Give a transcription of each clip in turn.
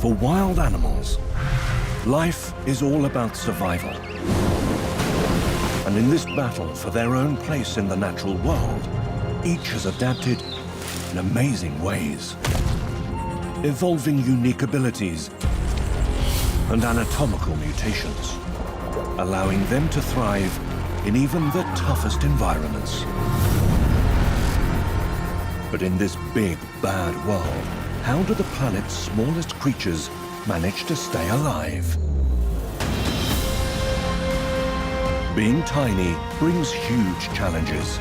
For wild animals, life is all about survival. And in this battle for their own place in the natural world, each has adapted in amazing ways, evolving unique abilities and anatomical mutations, allowing them to thrive in even the toughest environments. But in this big, bad world, how do the planet's smallest creatures manage to stay alive? Being tiny brings huge challenges.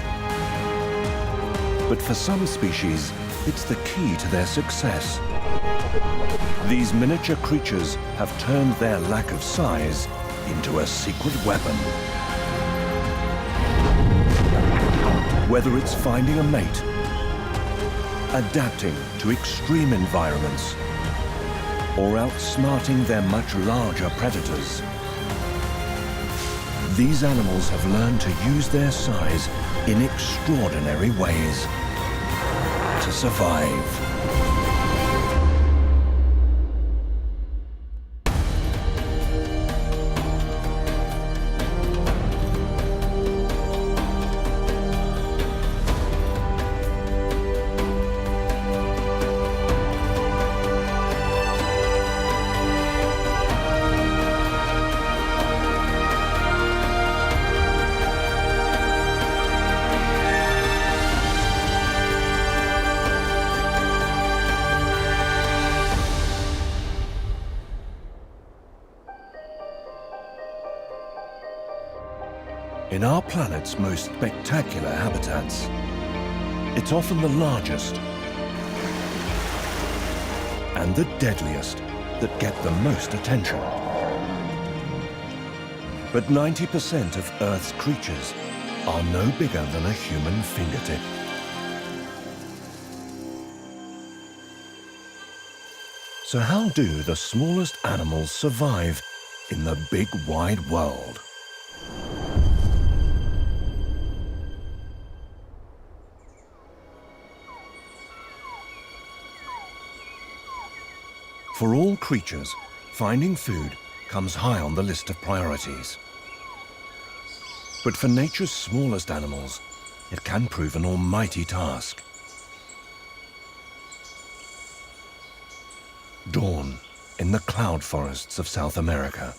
But for some species, it's the key to their success. These miniature creatures have turned their lack of size into a secret weapon. Whether it's finding a mate, adapting to extreme environments, or outsmarting their much larger predators, these animals have learned to use their size in extraordinary ways to survive. In our planet's most spectacular habitats, it's often the largest and the deadliest that get the most attention. But 90% of Earth's creatures are no bigger than a human fingertip. So how do the smallest animals survive in the big wide world? For all creatures, finding food comes high on the list of priorities. But for nature's smallest animals, it can prove an almighty task. Dawn in the cloud forests of South America.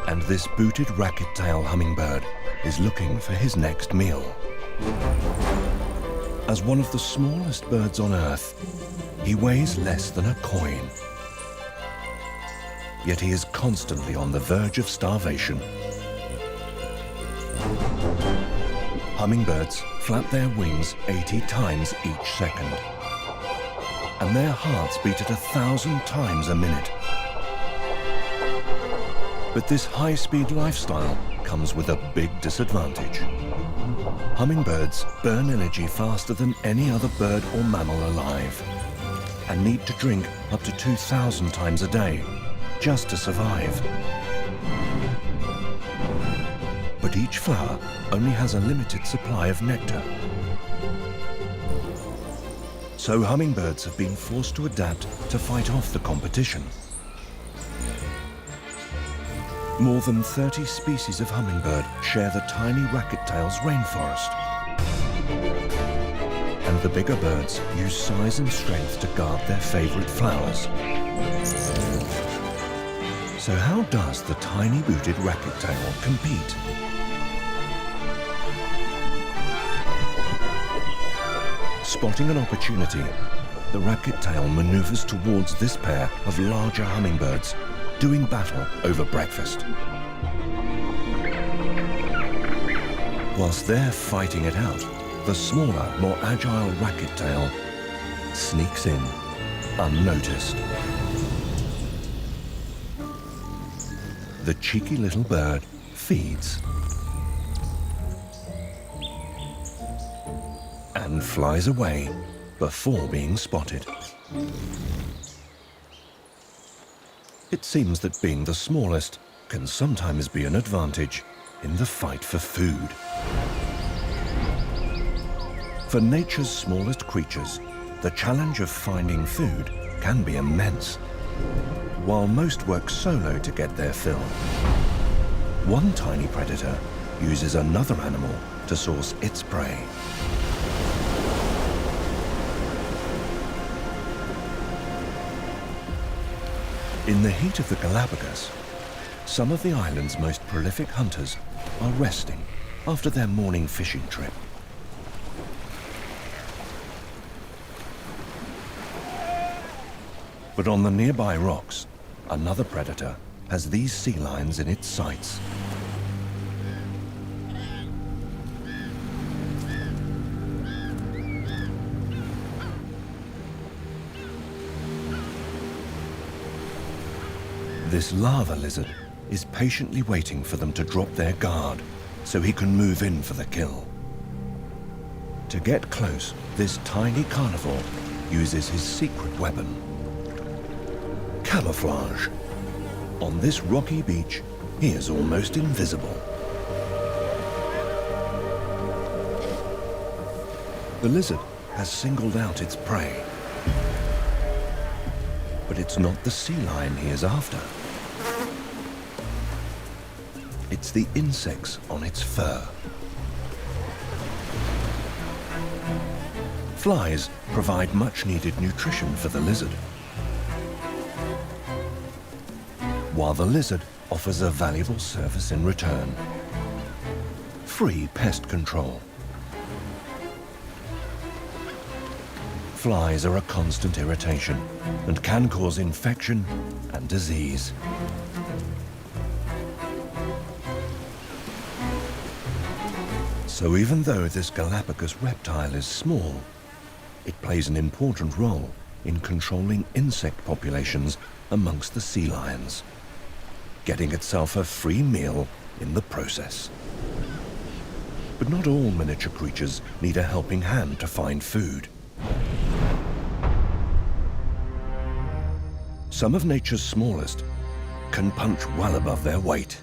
And this booted racket-tail hummingbird is looking for his next meal. As one of the smallest birds on Earth, he weighs less than a coin. Yet he is constantly on the verge of starvation. Hummingbirds flap their wings 80 times each second. And their hearts beat at 1,000 times a minute. But this high-speed lifestyle comes with a big disadvantage. Hummingbirds burn energy faster than any other bird or mammal alive, and need to drink up to 2,000 times a day just to survive. But each flower only has a limited supply of nectar. So hummingbirds have been forced to adapt to fight off the competition. More than 30 species of hummingbird share the tiny racket-tail's rainforest. And the bigger birds use size and strength to guard their favorite flowers. So how does the tiny booted racket-tail compete? Spotting an opportunity, the racket-tail maneuvers towards this pair of larger hummingbirds, doing battle over breakfast. Whilst they're fighting it out, the smaller, more agile racket-tail sneaks in, unnoticed. The cheeky little bird feeds and flies away before being spotted. It seems that being the smallest can sometimes be an advantage in the fight for food. For nature's smallest creatures, the challenge of finding food can be immense. While most work solo to get their fill, one tiny predator uses another animal to source its prey. In the heat of the Galapagos, some of the island's most prolific hunters are resting after their morning fishing trip. But on the nearby rocks, another predator has these sea lions in its sights. This lava lizard is patiently waiting for them to drop their guard so he can move in for the kill. To get close, this tiny carnivore uses his secret weapon: camouflage. On this rocky beach, he is almost invisible. The lizard has singled out its prey, but it's not the sea lion he is after. It's the insects on its fur. Flies provide much-needed nutrition for the lizard, while the lizard offers a valuable service in return: free pest control. Flies are a constant irritation and can cause infection and disease. So even though this Galapagos reptile is small, it plays an important role in controlling insect populations amongst the sea lions, getting itself a free meal in the process. But not all miniature creatures need a helping hand to find food. Some of nature's smallest can punch well above their weight.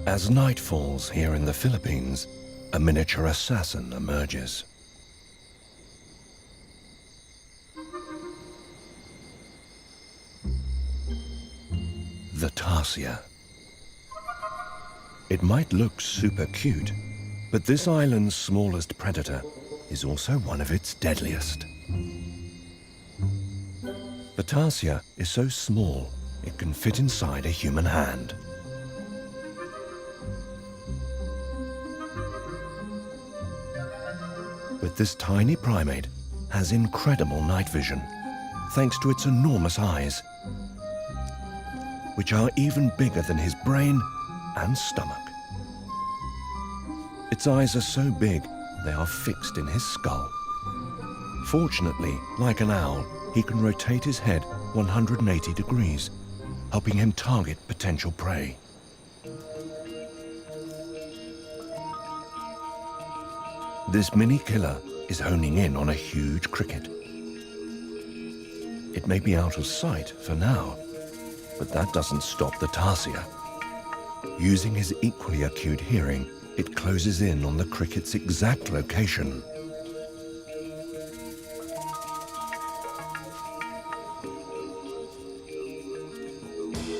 As night falls here in the Philippines, a miniature assassin emerges. The tarsier. It might look super cute, but this island's smallest predator is also one of its deadliest. The tarsier is so small it can fit inside a human hand. But this tiny primate has incredible night vision, thanks to its enormous eyes, which are even bigger than his brain and stomach. Its eyes are so big, they are fixed in his skull. Fortunately, like an owl, he can rotate his head 180 degrees, helping him target potential prey. This mini killer is honing in on a huge cricket. It may be out of sight for now, but that doesn't stop the tarsier. Using his equally acute hearing, it closes in on the cricket's exact location.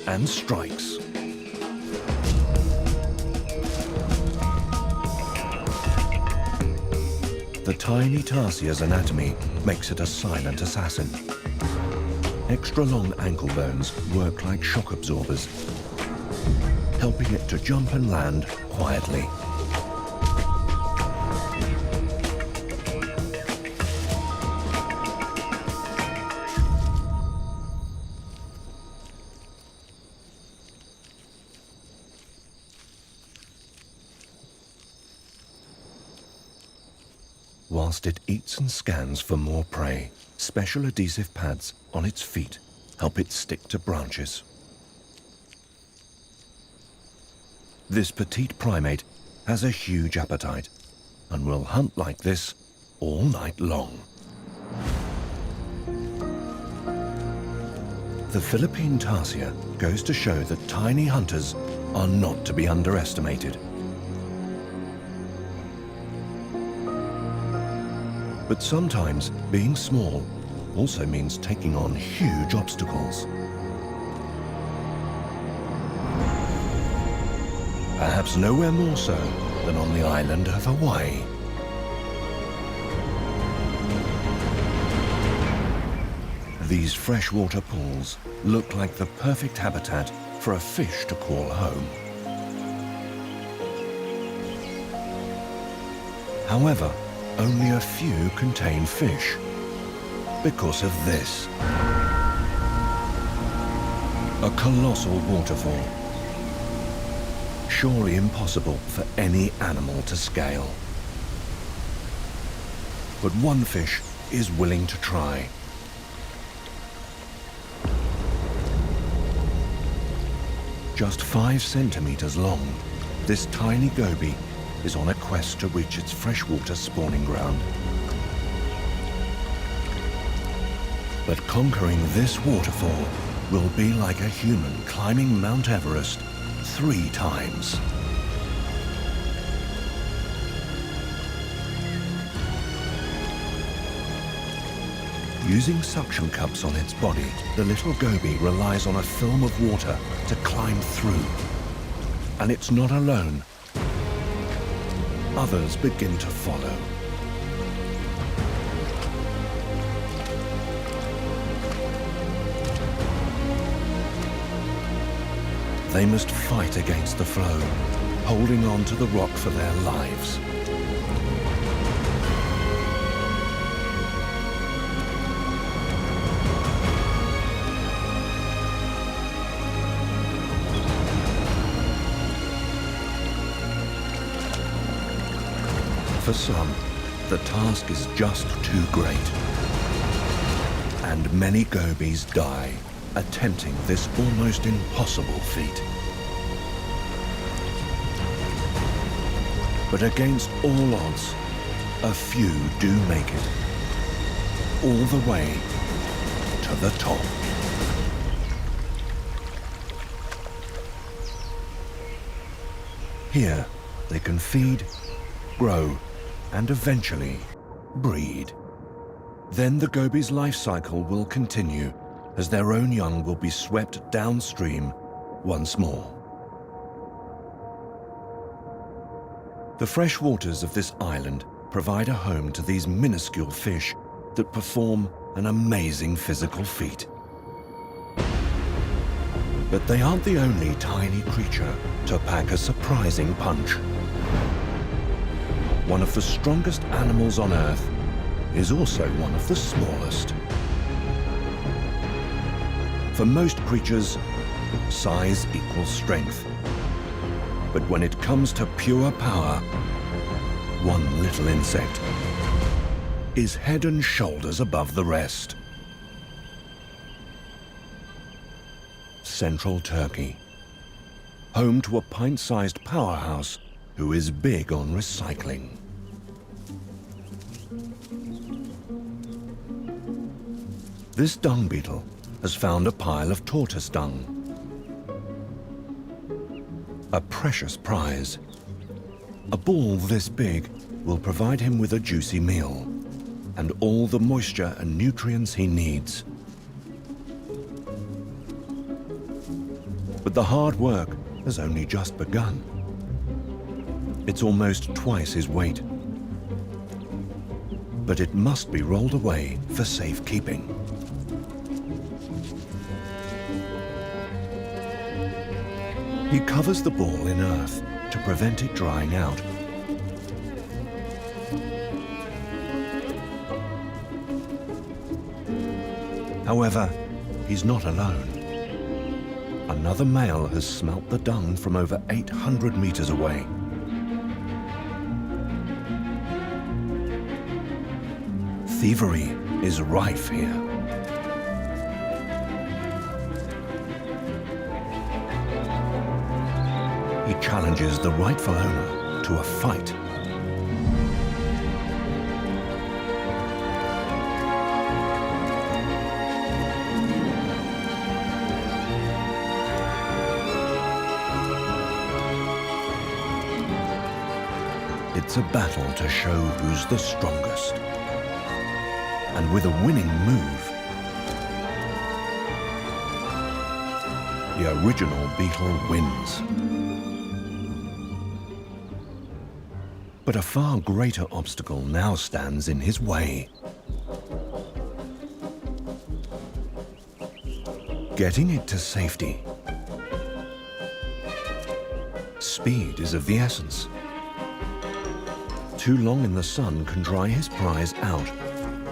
And strikes. The tiny tarsier's anatomy makes it a silent assassin. Extra long ankle bones work like shock absorbers, helping it to jump and land quietly. Whilst it eats and scans for more prey, special adhesive pads on its feet help it stick to branches. This petite primate has a huge appetite and will hunt like this all night long. The Philippine tarsier goes to show that tiny hunters are not to be underestimated. But sometimes being small also means taking on huge obstacles. Perhaps nowhere more so than on the island of Hawaii. These freshwater pools look like the perfect habitat for a fish to call home. However, only a few contain fish because of this. A colossal waterfall. Surely impossible for any animal to scale. But one fish is willing to try. Just 5 centimeters long, this tiny goby is on a quest to reach its freshwater spawning ground. But conquering this waterfall will be like a human climbing Mount Everest 3 times. Using suction cups on its body, the little goby relies on a film of water to climb through. And it's not alone. Others begin to follow. They must fight against the flow, holding on to the rock for their lives. For some, the task is just too great. And many gobies die attempting this almost impossible feat. But against all odds, a few do make it. All the way to the top. Here, they can feed, grow, and eventually breed. Then the goby's life cycle will continue as their own young will be swept downstream once more. The fresh waters of this island provide a home to these minuscule fish that perform an amazing physical feat. But they aren't the only tiny creature to pack a surprising punch. One of the strongest animals on Earth is also one of the smallest. For most creatures, size equals strength. But when it comes to pure power, one little insect is head and shoulders above the rest. Central Turkey, home to a pint-sized powerhouse who is big on recycling. This dung beetle has found a pile of tortoise dung, a precious prize. A ball this big will provide him with a juicy meal and all the moisture and nutrients he needs. But the hard work has only just begun. It's almost twice his weight, but it must be rolled away for safekeeping. He covers the ball in earth to prevent it drying out. However, he's not alone. Another male has smelt the dung from over 800 meters away. Thievery is rife here. He challenges the rightful owner to a fight. It's a battle to show who's the strongest. And with a winning move, the original beetle wins. But a far greater obstacle now stands in his way. Getting it to safety. Speed is of the essence. Too long in the sun can dry his prize out,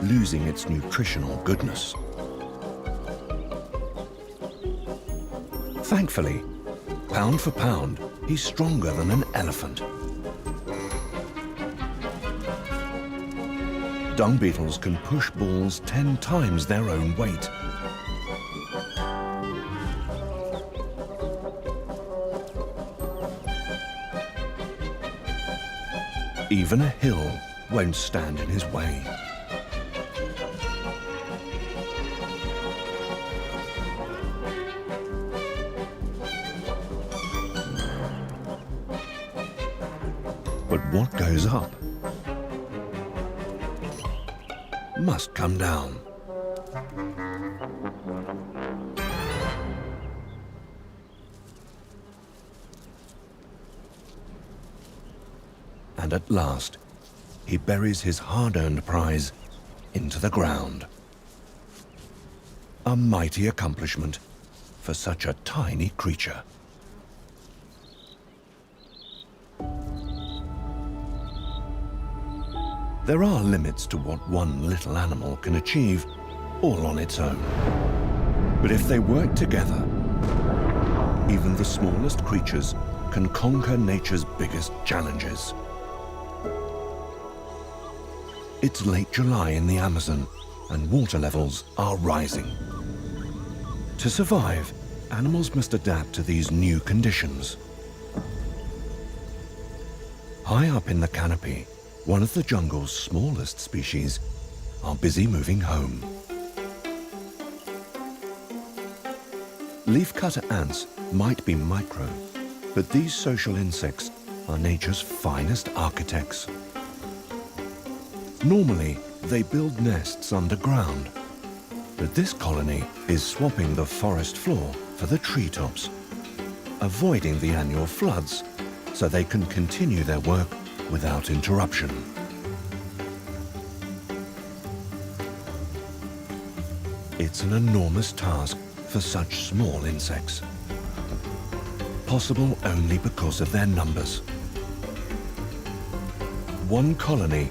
losing its nutritional goodness. Thankfully, pound for pound, he's stronger than an elephant. Dung beetles can push balls 10 times their own weight. Even a hill won't stand in his way. But what goes up must come down. And at last, he buries his hard-earned prize into the ground. A mighty accomplishment for such a tiny creature. There are limits to what one little animal can achieve, all on its own. But if they work together, even the smallest creatures can conquer nature's biggest challenges. It's late July in the Amazon, and water levels are rising. To survive, animals must adapt to these new conditions. High up in the canopy, one of the jungle's smallest species are busy moving home. Leafcutter ants might be micro, but these social insects are nature's finest architects. Normally, they build nests underground, but this colony is swapping the forest floor for the treetops, avoiding the annual floods so they can continue their work without interruption. It's an enormous task for such small insects, possible only because of their numbers. One colony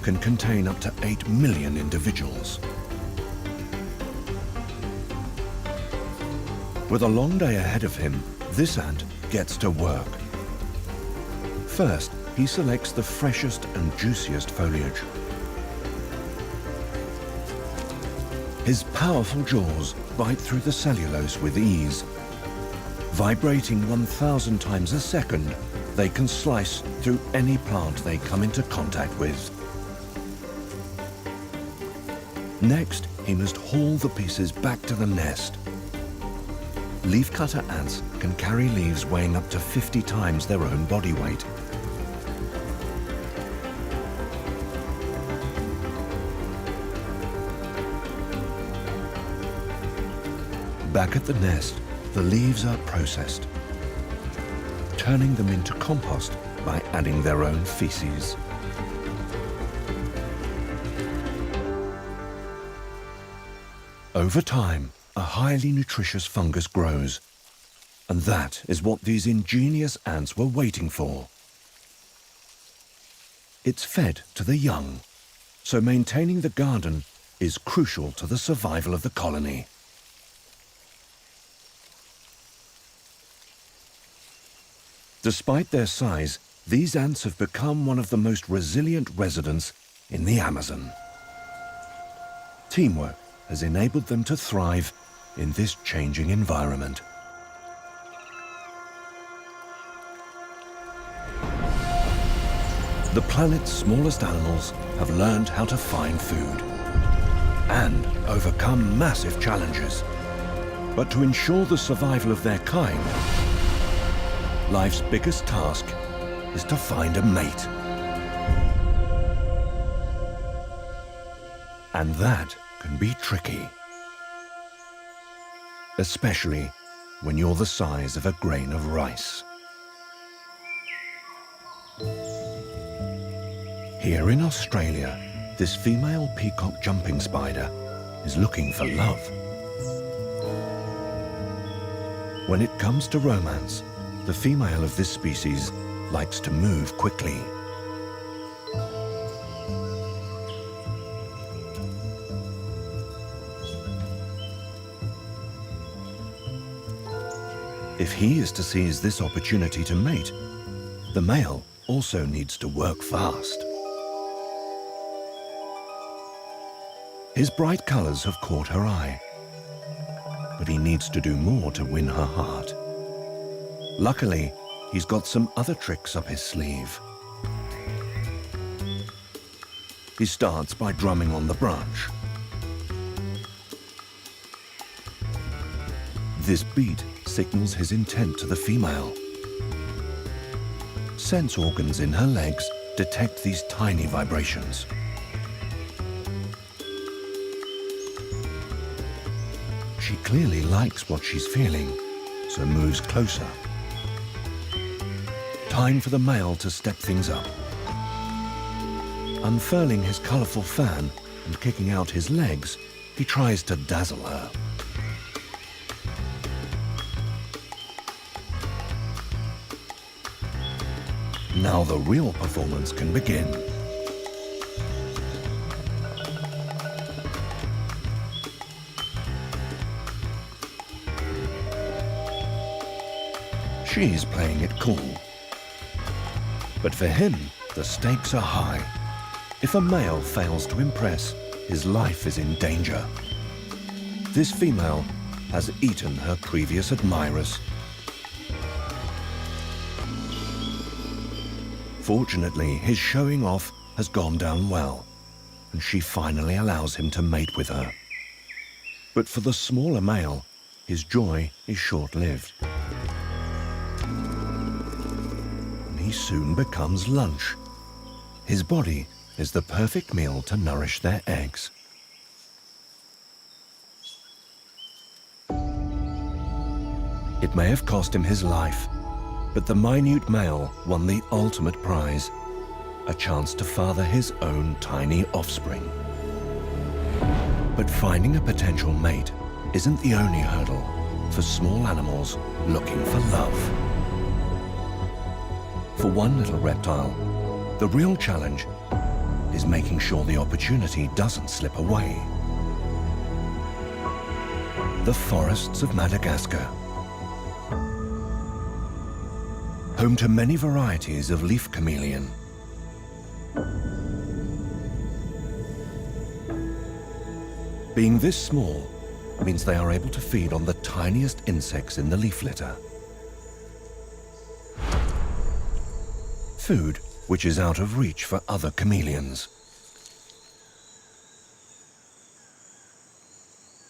can contain up to 8 million individuals. With a long day ahead of him, this ant gets to work. First, he selects the freshest and juiciest foliage. His powerful jaws bite through the cellulose with ease. Vibrating 1,000 times a second, they can slice through any plant they come into contact with. Next, he must haul the pieces back to the nest. Leafcutter ants can carry leaves weighing up to 50 times their own body weight. Back at the nest, the leaves are processed, turning them into compost by adding their own feces. Over time, a highly nutritious fungus grows, and that is what these ingenious ants were waiting for. It's fed to the young, so maintaining the garden is crucial to the survival of the colony. Despite their size, these ants have become one of the most resilient residents in the Amazon. Teamwork has enabled them to thrive in this changing environment. The planet's smallest animals have learned how to find food and overcome massive challenges. But to ensure the survival of their kind, life's biggest task is to find a mate. And that can be tricky. Especially when you're the size of a grain of rice. Here in Australia, this female peacock jumping spider is looking for love. When it comes to romance, the female of this species likes to move quickly. If he is to seize this opportunity to mate, the male also needs to work fast. His bright colours have caught her eye, but he needs to do more to win her heart. Luckily, he's got some other tricks up his sleeve. He starts by drumming on the branch. This beat signals his intent to the female. Sense organs in her legs detect these tiny vibrations. She clearly likes what she's feeling, so moves closer. Time for the male to step things up. Unfurling his colourful fan and kicking out his legs, he tries to dazzle her. Now the real performance can begin. She's playing it cool. But for him, the stakes are high. If a male fails to impress, his life is in danger. This female has eaten her previous admirers. Fortunately, his showing off has gone down well, and she finally allows him to mate with her. But for the smaller male, his joy is short-lived. And he soon becomes lunch. His body is the perfect meal to nourish their eggs. It may have cost him his life, but the minute male won the ultimate prize, a chance to father his own tiny offspring. But finding a potential mate isn't the only hurdle for small animals looking for love. For one little reptile, the real challenge is making sure the opportunity doesn't slip away. The forests of Madagascar. Home to many varieties of leaf chameleon. Being this small means they are able to feed on the tiniest insects in the leaf litter. Food which is out of reach for other chameleons.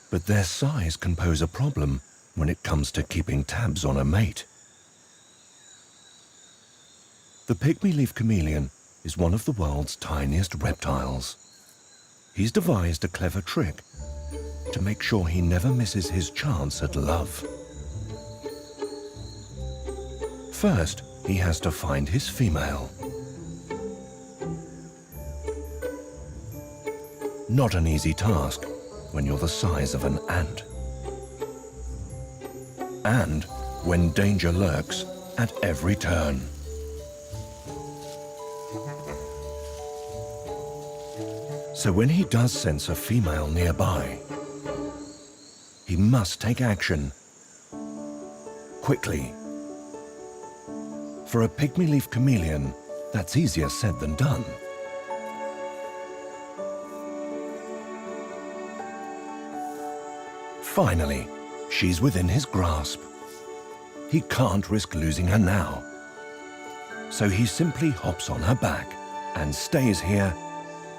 But their size can pose a problem when it comes to keeping tabs on a mate. The pygmy leaf chameleon is one of the world's tiniest reptiles. He's devised a clever trick to make sure he never misses his chance at love. First, he has to find his female. Not an easy task when you're the size of an ant. And when danger lurks at every turn. So when he does sense a female nearby, he must take action quickly. For a pygmy leaf chameleon, that's easier said than done. Finally, she's within his grasp. He can't risk losing her now. So he simply hops on her back and stays here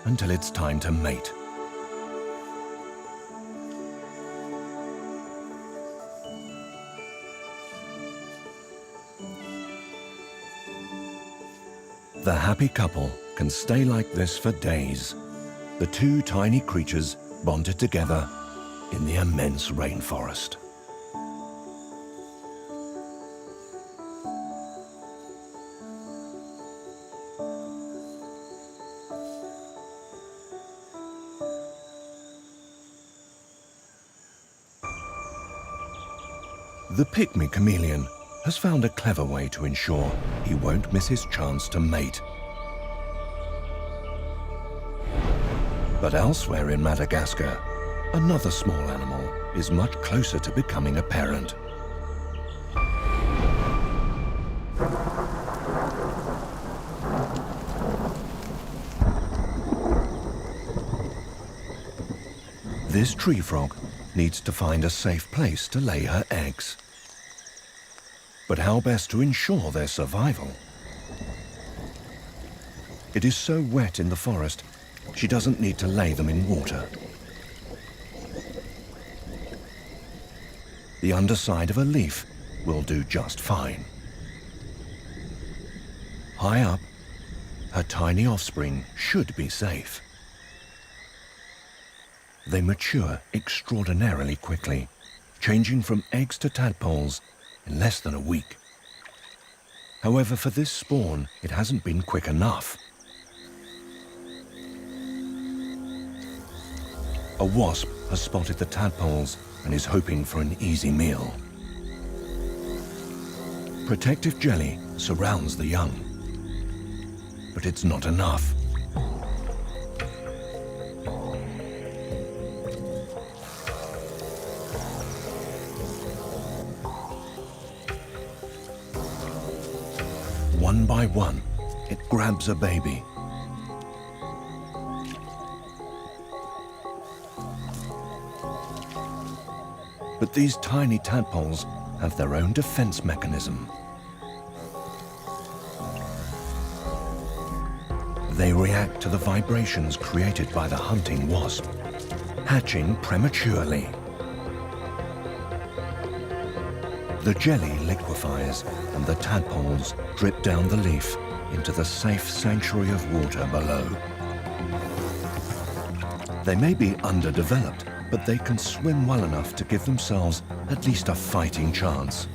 until it's time to mate. The happy couple can stay like this for days. the two tiny creatures bonded together in the immense rainforest. The pygmy chameleon has found a clever way to ensure he won't miss his chance to mate. But elsewhere in Madagascar, another small animal is much closer to becoming a parent. This tree frog needs to find a safe place to lay her eggs. But how best to ensure their survival? It is so wet in the forest, she doesn't need to lay them in water. The underside of a leaf will do just fine. High up, her tiny offspring should be safe. They mature extraordinarily quickly, changing from eggs to tadpoles in less than a week. However, for this spawn, it hasn't been quick enough. A wasp has spotted the tadpoles and is hoping for an easy meal. Protective jelly surrounds the young, but it's not enough. One by one, it grabs a baby. But these tiny tadpoles have their own defense mechanism. They react to the vibrations created by the hunting wasp, hatching prematurely. The jelly liquefies and the tadpoles drip down the leaf into the safe sanctuary of water below. They may be underdeveloped, but they can swim well enough to give themselves at least a fighting chance.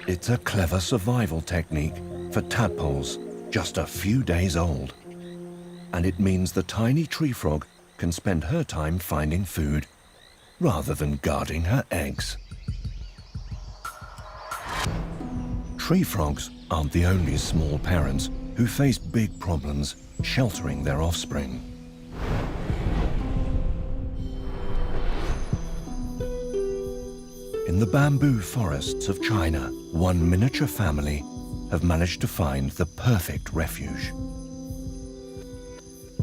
It's a clever survival technique for tadpoles just a few days old. And it means the tiny tree frog can spend her time finding food rather than guarding her eggs. Tree frogs aren't the only small parents who face big problems sheltering their offspring. In the bamboo forests of China, one miniature family have managed to find the perfect refuge.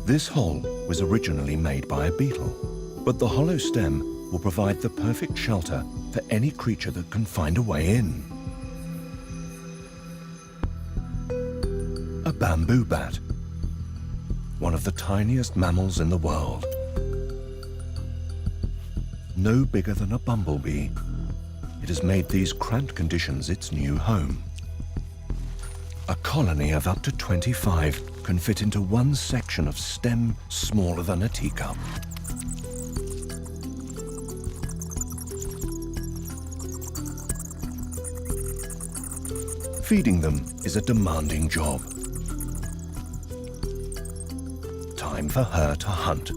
This hole was originally made by a beetle, but the hollow stem will provide the perfect shelter for any creature that can find a way in. A bamboo bat, one of the tiniest mammals in the world. No bigger than a bumblebee, it has made these cramped conditions its new home. A colony of up to 25 can fit into one section of stem smaller than a teacup. Feeding them is a demanding job. Time for her to hunt.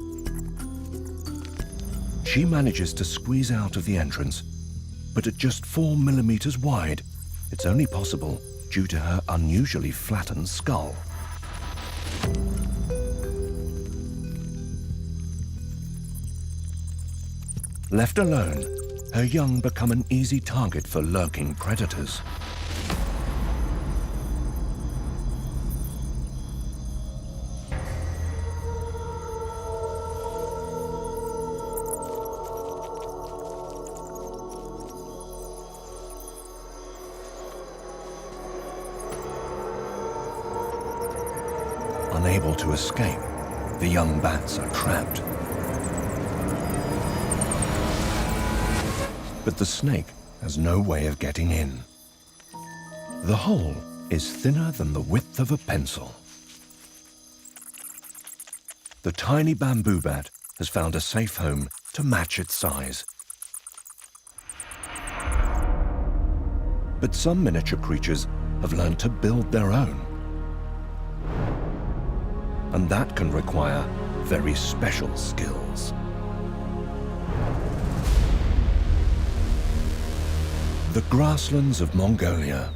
She manages to squeeze out of the entrance, but at just 4 millimeters wide, it's only possible due to her unusually flattened skull. Left alone, her young become an easy target for lurking predators. Unable to escape, the young bats are trapped. But the snake has no way of getting in. The hole is thinner than the width of a pencil. the tiny bamboo bat has found a safe home to match its size. But some miniature creatures have learned to build their own. And that can require very special skills. The grasslands of Mongolia,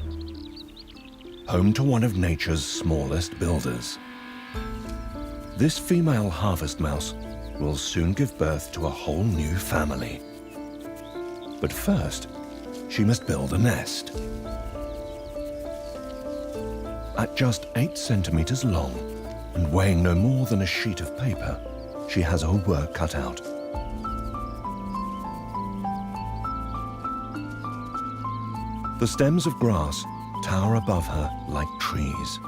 home to one of nature's smallest builders. This female harvest mouse will soon give birth to a whole new family. But first, she must build a nest. At just 8 centimeters long and weighing no more than a sheet of paper, she has her work cut out. The stems of grass tower above her like trees,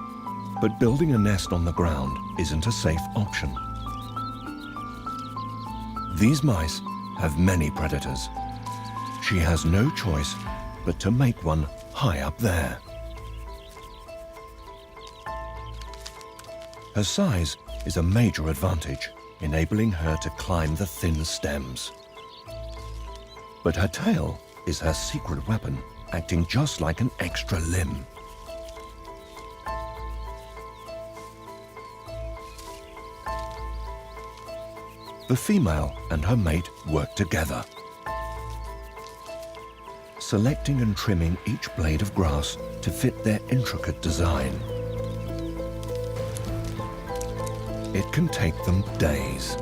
but building a nest on the ground isn't a safe option. These mice have many predators. She has no choice but to make one high up there. Her size is a major advantage, enabling her to climb the thin stems. But her tail is her secret weapon, acting just like an extra limb. The female and her mate work together, selecting and trimming each blade of grass to fit their intricate design. It can take them days.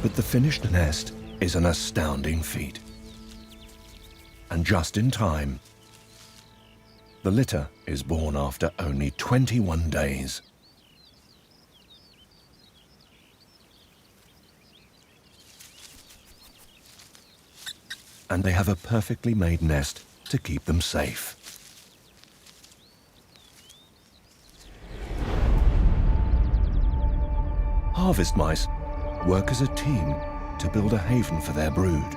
But the finished nest is an astounding feat. And just in time, the litter is born after only 21 days. And they have a perfectly made nest to keep them safe. Harvest mice work as a team to build a haven for their brood.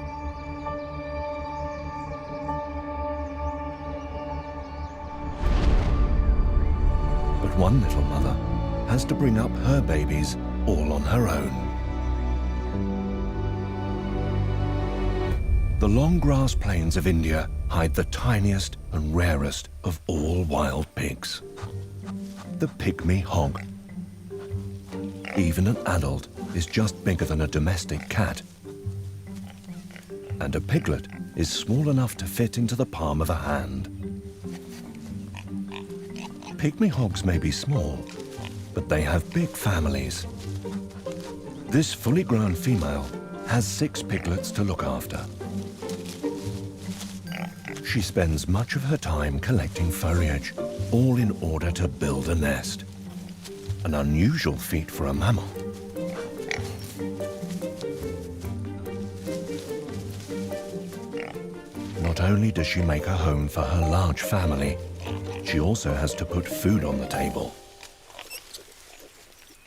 But one little mother has to bring up her babies all on her own. The long grass plains of India hide the tiniest and rarest of all wild pigs, the pygmy hog. Even an adult is just bigger than a domestic cat. And a piglet is small enough to fit into the palm of a hand. Pygmy hogs may be small, but they have big families. This fully grown female has 6 piglets to look after. She spends much of her time collecting foliage, all in order to build a nest. An unusual feat for a mammal. Not only does she make a home for her large family, she also has to put food on the table.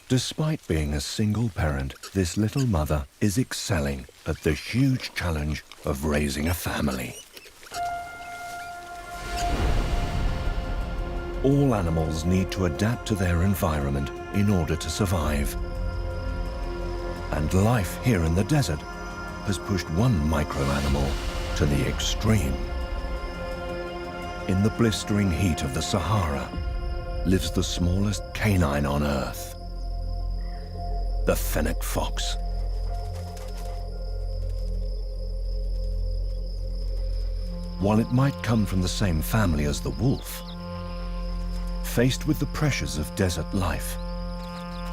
Despite being a single parent, this little mother is excelling at the huge challenge of raising a family. All animals need to adapt to their environment in order to survive. And life here in the desert has pushed one microanimal to the extreme. In the blistering heat of the Sahara lives the smallest canine on Earth, the fennec fox. While it might come from the same family as the wolf, faced with the pressures of desert life,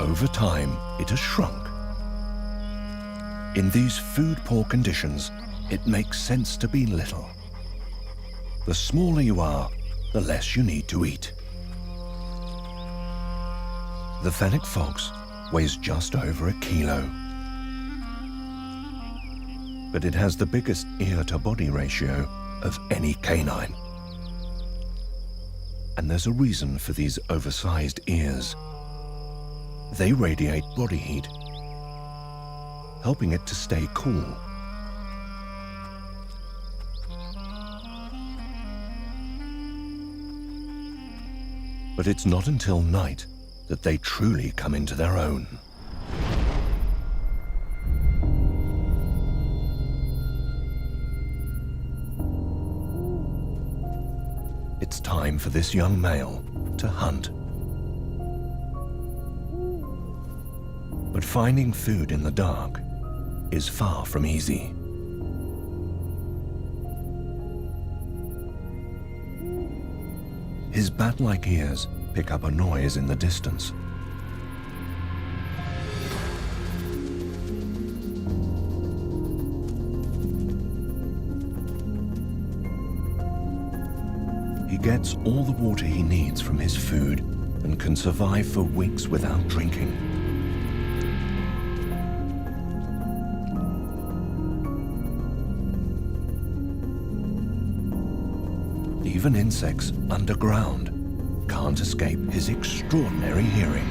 over time it has shrunk. In these food-poor conditions, it makes sense to be little. The smaller you are, the less you need to eat. The fennec fox weighs just over 1 kilo. But it has the biggest ear-to-body ratio of any canine. And there's a reason for these oversized ears. They radiate body heat, helping it to stay cool. But it's not until night that they truly come into their own. It's time for this young male to hunt. But finding food in the dark is far from easy. His bat-like ears pick up a noise in the distance. He gets all the water he needs from his food and can survive for weeks without drinking. Even insects underground can't escape his extraordinary hearing.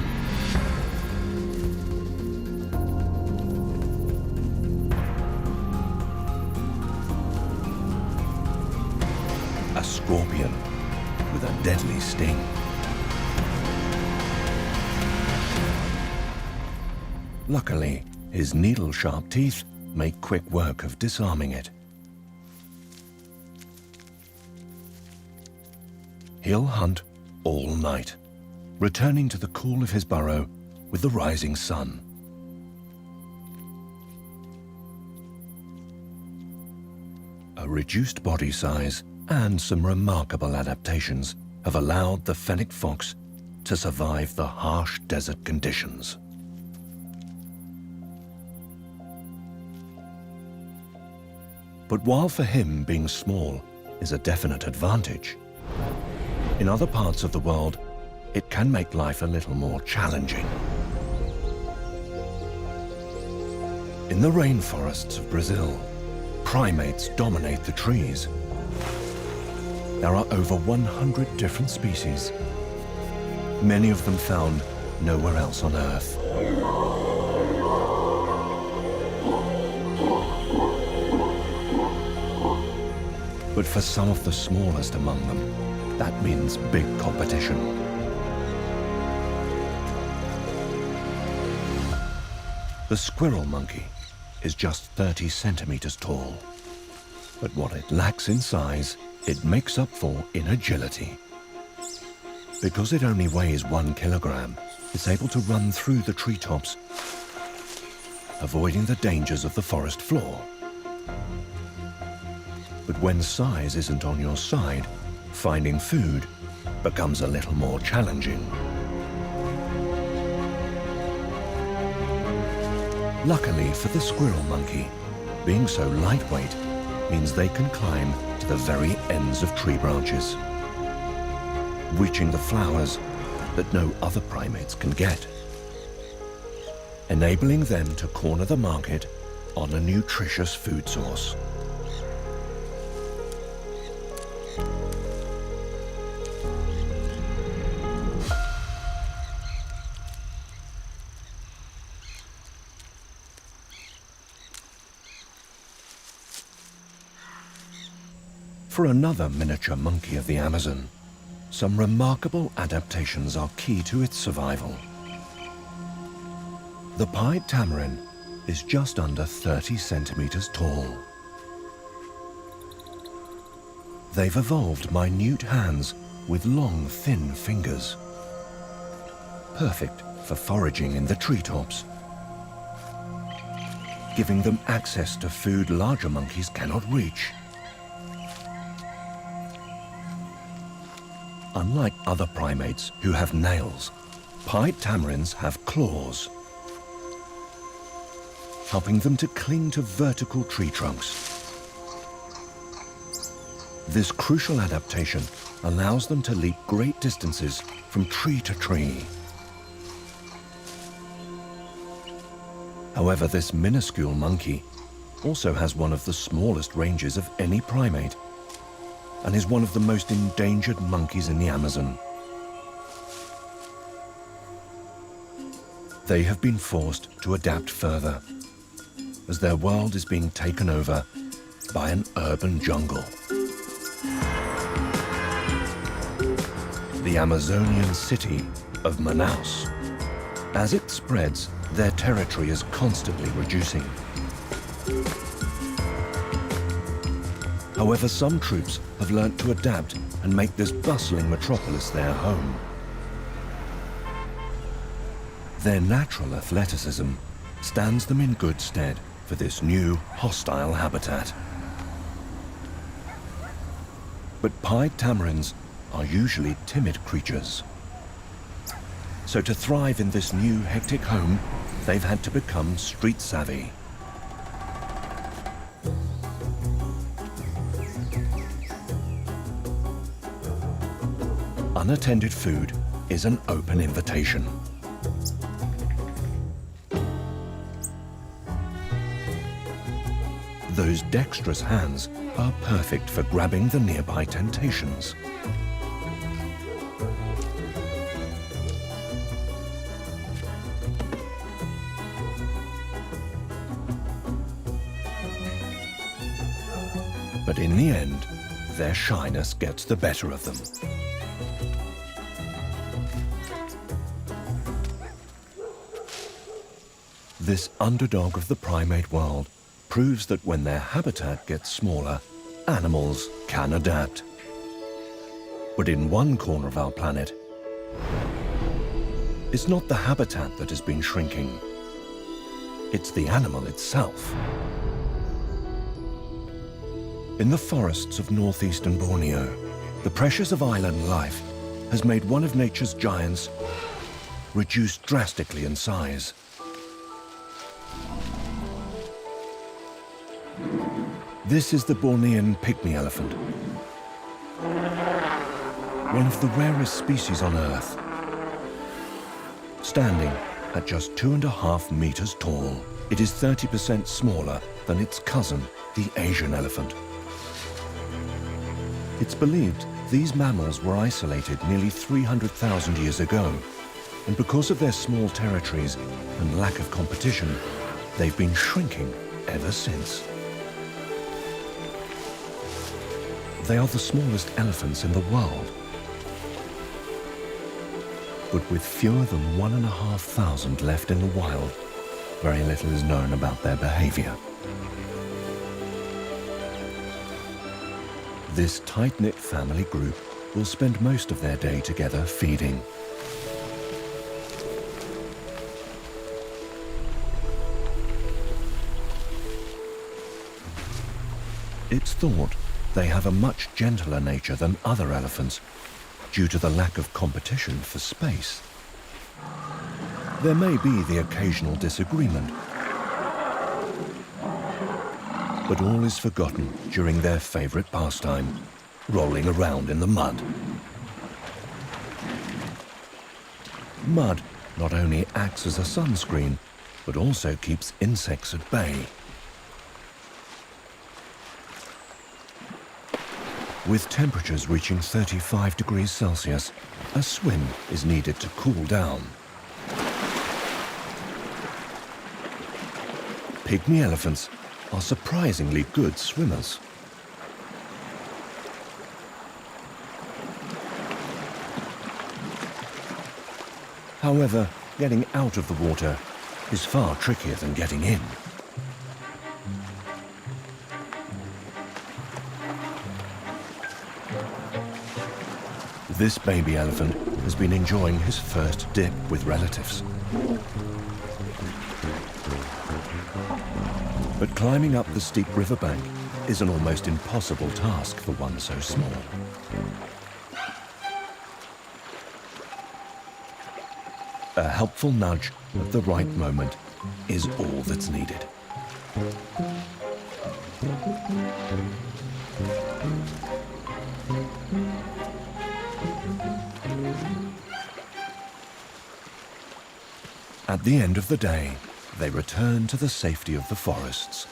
A scorpion with a deadly sting. Luckily, his needle-sharp teeth make quick work of disarming it. He'll hunt all night, returning to the cool of his burrow with the rising sun. A reduced body size and some remarkable adaptations have allowed the fennec fox to survive the harsh desert conditions. But while for him being small is a definite advantage, in other parts of the world, it can make life a little more challenging. In the rainforests of Brazil, primates dominate the trees. There are over 100 different species, many of them found nowhere else on Earth. But for some of the smallest among them, that means big competition. The squirrel monkey is just 30 centimeters tall. But what it lacks in size, it makes up for in agility. Because it only weighs 1 kilogram, it's able to run through the treetops, avoiding the dangers of the forest floor. But when size isn't on your side, finding food becomes a little more challenging. Luckily for the squirrel monkey, being so lightweight means they can climb to the very ends of tree branches, reaching the flowers that no other primates can get, enabling them to corner the market on a nutritious food source. For another miniature monkey of the Amazon, some remarkable adaptations are key to its survival. The pied tamarin is just under 30 centimeters tall. They've evolved minute hands with long, thin fingers, perfect for foraging in the treetops, giving them access to food larger monkeys cannot reach. Unlike other primates who have nails, pied tamarins have claws, helping them to cling to vertical tree trunks. This crucial adaptation allows them to leap great distances from tree to tree. However, this minuscule monkey also has one of the smallest ranges of any primate, and is one of the most endangered monkeys in the Amazon. They have been forced to adapt further, as their world is being taken over by an urban jungle. the Amazonian city of Manaus. As it spreads, their territory is constantly reducing. However, some troops have learnt to adapt and make this bustling metropolis their home. Their natural athleticism stands them in good stead for this new, hostile habitat. But pied tamarins are usually timid creatures. So to thrive in this new, hectic home, they've had to become street savvy. Unattended food is an open invitation. Those dexterous hands are perfect for grabbing the nearby temptations. But in the end, their shyness gets the better of them. This underdog of the primate world proves that when their habitat gets smaller, animals can adapt. But in one corner of our planet, it's not the habitat that has been shrinking. It's the animal itself. In the forests of northeastern Borneo, the pressures of island life has made one of nature's giants reduce drastically in size. This is the Bornean pygmy elephant, one of the rarest species on Earth, standing at just 2.5 meters tall. It is 30% smaller than its cousin, the Asian elephant. It's believed these mammals were isolated nearly 300,000 years ago, and because of their small territories and lack of competition, they've been shrinking ever since. They are the smallest elephants in the world. But with fewer than 1,500 left in the wild, very little is known about their behaviour. This tight-knit family group will spend most of their day together feeding. It's thought they have a much gentler nature than other elephants due to the lack of competition for space. There may be the occasional disagreement, but all is forgotten during their favorite pastime, rolling around in the mud. Mud not only acts as a sunscreen, but also keeps insects at bay. With temperatures reaching 35 degrees Celsius, a swim is needed to cool down. Pygmy elephants are surprisingly good swimmers. However, getting out of the water is far trickier than getting in. This baby elephant has been enjoying his first dip with relatives. But climbing up the steep riverbank is an almost impossible task for one so small. A helpful nudge at the right moment is all that's needed. At the end of the day, they return to the safety of the forests.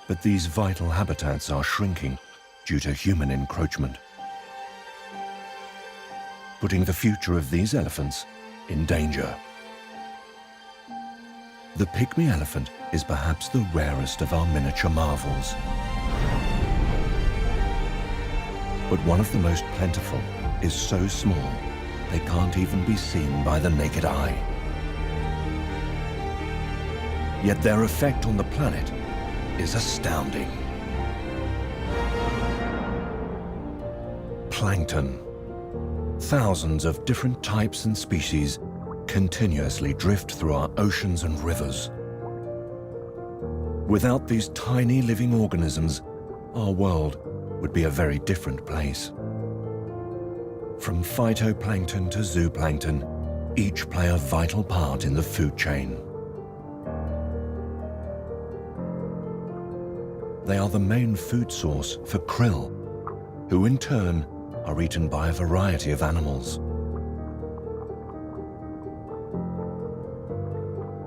But these vital habitats are shrinking due to human encroachment, putting the future of these elephants in danger. The pygmy elephant is perhaps the rarest of our miniature marvels. But one of the most plentiful is so small they can't even be seen by the naked eye. Yet their effect on the planet is astounding. Plankton. Thousands of different types and species continuously drift through our oceans and rivers. Without these tiny living organisms, our world would be a very different place. From phytoplankton to zooplankton, each play a vital part in the food chain. They are the main food source for krill, who in turn are eaten by a variety of animals.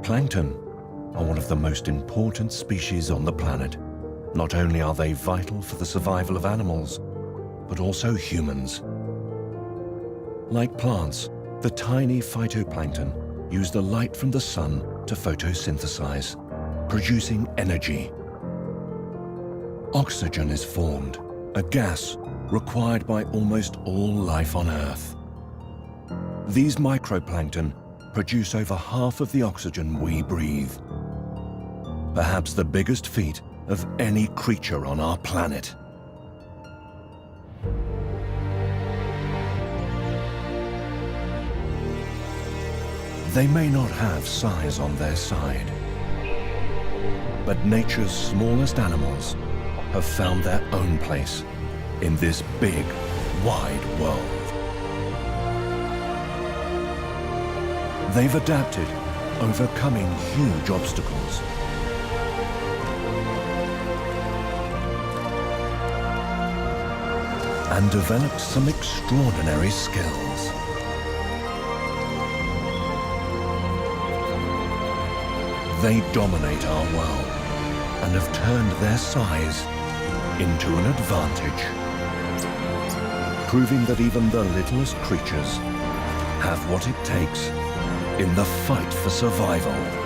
Plankton are one of the most important species on the planet. Not only are they vital for the survival of animals, but also humans. Like plants, the tiny phytoplankton use the light from the sun to photosynthesize, producing energy. Oxygen is formed, a gas required by almost all life on Earth. These microplankton produce over half of the oxygen we breathe. Perhaps the biggest feat of any creature on our planet. They may not have size on their side, but nature's smallest animals have found their own place in this big, wide world. They've adapted, overcoming huge obstacles. And developed some extraordinary skills. They dominate our world and have turned their size into an advantage, proving that even the littlest creatures have what it takes in the fight for survival.